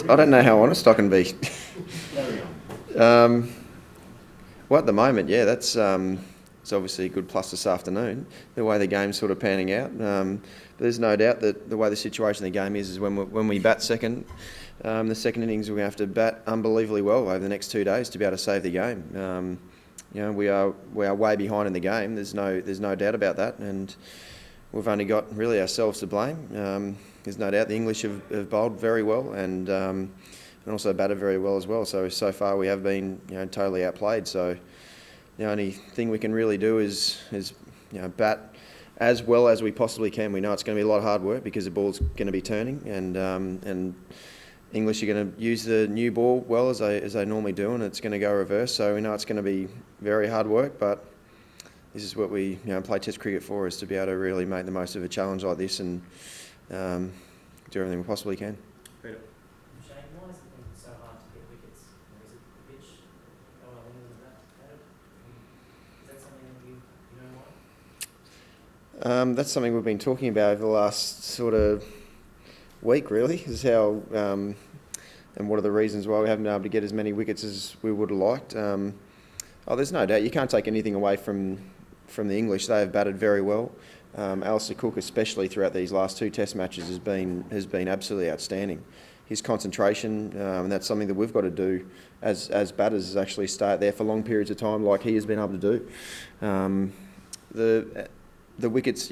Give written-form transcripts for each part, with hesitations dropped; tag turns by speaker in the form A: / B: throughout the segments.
A: I don't know how honest I can be. Well, at the moment, yeah, that's it's obviously a good plus this afternoon, the way the game's sort of panning out. There's no doubt that the way the situation of the game is when we bat second, the second innings we're going to have to bat unbelievably well over the next 2 days to be able to save the game. We are way behind in the game. There's no doubt about that, and we've only got really ourselves to blame. There's no doubt the English have bowled very well and also batted very well as well. So far we have been totally outplayed. So the only thing we can really do is bat as well as we possibly can. We know it's going to be a lot of hard work because the ball's going to be turning, and English are going to use the new ball well as they normally do, and it's going to go reverse. So we know it's going to be very hard work, but this is what we play Test cricket for, is to be able to really make the most of a challenge like this and do everything we possibly can.
B: Peter.
C: Shane, why is it so hard to get wickets? Is it the pitch? Is that something that you know why?
A: That's something we've been talking about over the last sort of week, really, is how and what are the reasons why we haven't been able to get as many wickets as we would have liked. There's no doubt you can't take anything away from the English. They have batted very well. Alistair Cook, especially throughout these last 2 Test matches, has been absolutely outstanding. His concentration, and that's something that we've got to do as batters, is actually stay out there for long periods of time, like he has been able to do. The wickets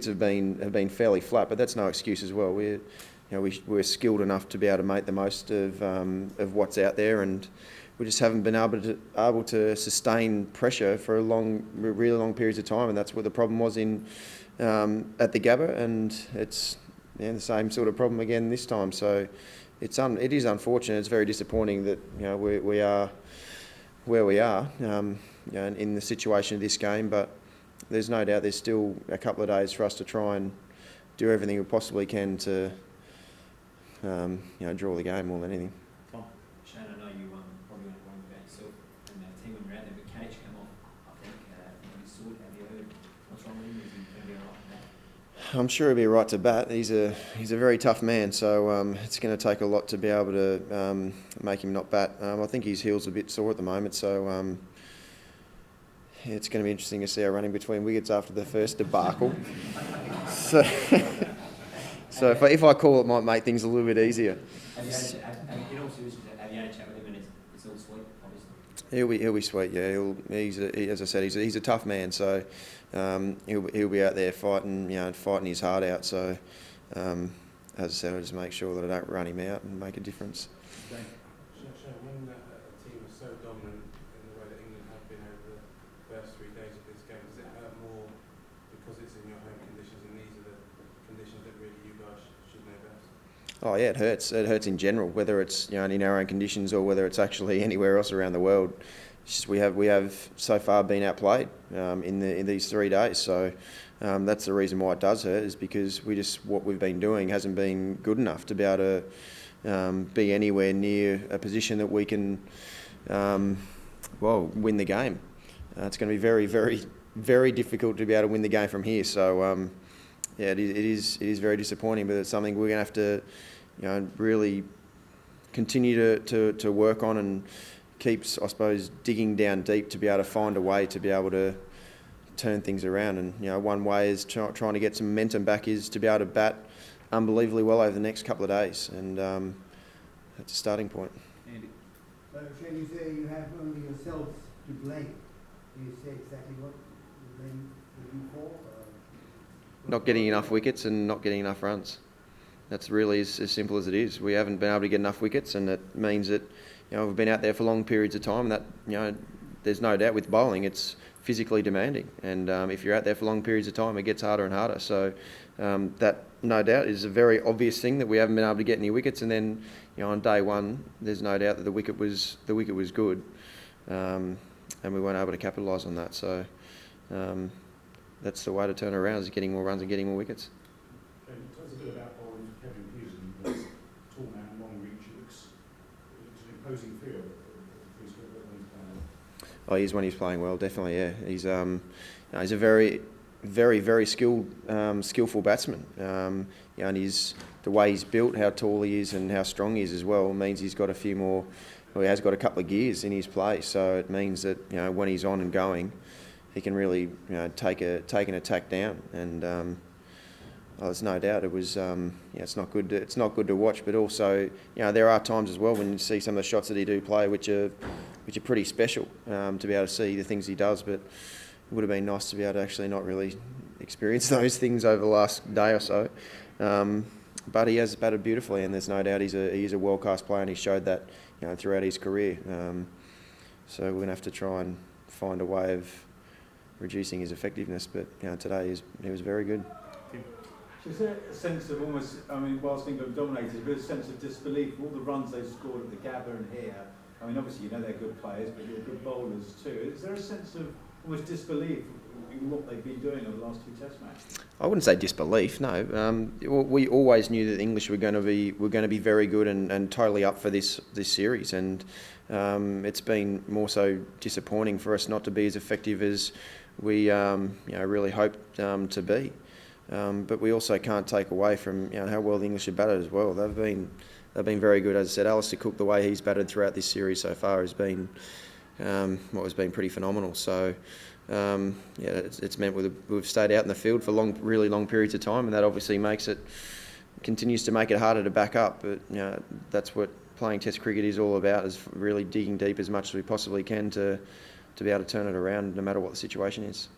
A: have been fairly flat, but that's no excuse as well. We're skilled enough to be able to make the most of what's out there, and we just haven't been able to sustain pressure for really long periods of time, and that's what the problem was at the Gabba, and it's the same sort of problem again this time. So it is unfortunate. It's very disappointing that we are where we are in the situation of this game, but there's no doubt there's still a couple of days for us to try and do everything we possibly can to draw the game more than anything.
B: Tom.
D: Shane, I know you probably want to worry about yourself and the team when you're out there, but Cage came off, I think, you saw it. Have you heard what's wrong with him? Is he going to be all right with that?
A: I'm sure he'll be right to bat. He's a very tough man, so it's going to take a lot to be able to make him not bat. I think his heel's a bit sore at the moment, so it's going to be interesting to see our running between wickets after the first debacle. So if I call it, might make things a little bit easier.
D: Have you had a chat with him and it's all sweet, obviously?
A: He'll be sweet, yeah. As I said, he's a tough man, so he'll be out there fighting his heart out. So as I said, I'll just make sure that I don't run him out and make a difference.
E: When a team is so dominant in the way that England have been over the first 3 days of this game, does it hurt more because it's in your home conditions and these are the conditions that really you guys should know best?
A: Oh yeah, it hurts. It hurts in general, whether it's in our own conditions or whether it's actually anywhere else around the world. It's just we have so far been outplayed in these 3 days. So that's the reason why it does hurt, is because what we've been doing hasn't been good enough to be able to be anywhere near a position that we can win the game. It's going to be very, very, very difficult to be able to win the game from here. So it is very disappointing, but it's something we're going to have to really continue to work on and keep, I suppose, digging down deep to be able to find a way to be able to turn things around. And one way is trying to get some momentum back is to be able to bat unbelievably well over the next couple of days, and that's a starting point.
B: Andy.
F: So, Shane, you say you have only yourselves to blame. Do you say exactly what you blame you for?
A: Not getting enough wickets and not getting enough runs. That's really as simple as it is. We haven't been able to get enough wickets, and it means that we've been out there for long periods of time. And that there's no doubt with bowling, it's physically demanding, and if you're out there for long periods of time, it gets harder and harder. So that no doubt is a very obvious thing, that we haven't been able to get any wickets. And then on day one, there's no doubt that the wicket was good, and we weren't able to capitalise on that. So that's the way to turn around, is getting more runs and getting more wickets.
E: Tell us a bit about bowling for Kevin Pearson. That's tall man, long reach. It looks an imposing field.
A: Oh, he's when he's playing well, definitely. Yeah, he's a very very skillful batsman. And the way he's built, how tall he is, and how strong he is as well means he's got a few more. Well, he has got a couple of gears in his play, so it means that when he's on and going, he can really take an attack down. And there's no doubt it was. It's not good. It's not good to watch, but also there are times as well when you see some of the shots that he do play, which are pretty special to be able to see the things he does. But it would have been nice to be able to actually not really experience those things over the last day or so. But he has batted beautifully, and there's no doubt he's a world-class player, and he showed that throughout his career. So we're going to have to try and find a way of reducing his effectiveness. But today he was very good.
B: Is there a sense of almost, whilst England dominated, there's a sense of disbelief for all the runs they've scored at the Gabba and here? Obviously they're good players, but you're good bowlers too. Is there a sense of almost disbelief in what they've been doing over the last 2 Test matches?
A: I wouldn't say disbelief. No, we always knew that the English were going to be very good and totally up for this series, and it's been more so disappointing for us not to be as effective as we really hoped to be. But we also can't take away from how well the English have batted as well. They've been very good. As I said, Alistair Cook, the way he's batted throughout this series so far has been pretty phenomenal. So it's meant we've stayed out in the field for really long periods of time, and that obviously continues to make it harder to back up. But that's what playing Test cricket is all about: is really digging deep as much as we possibly can to be able to turn it around, no matter what the situation is.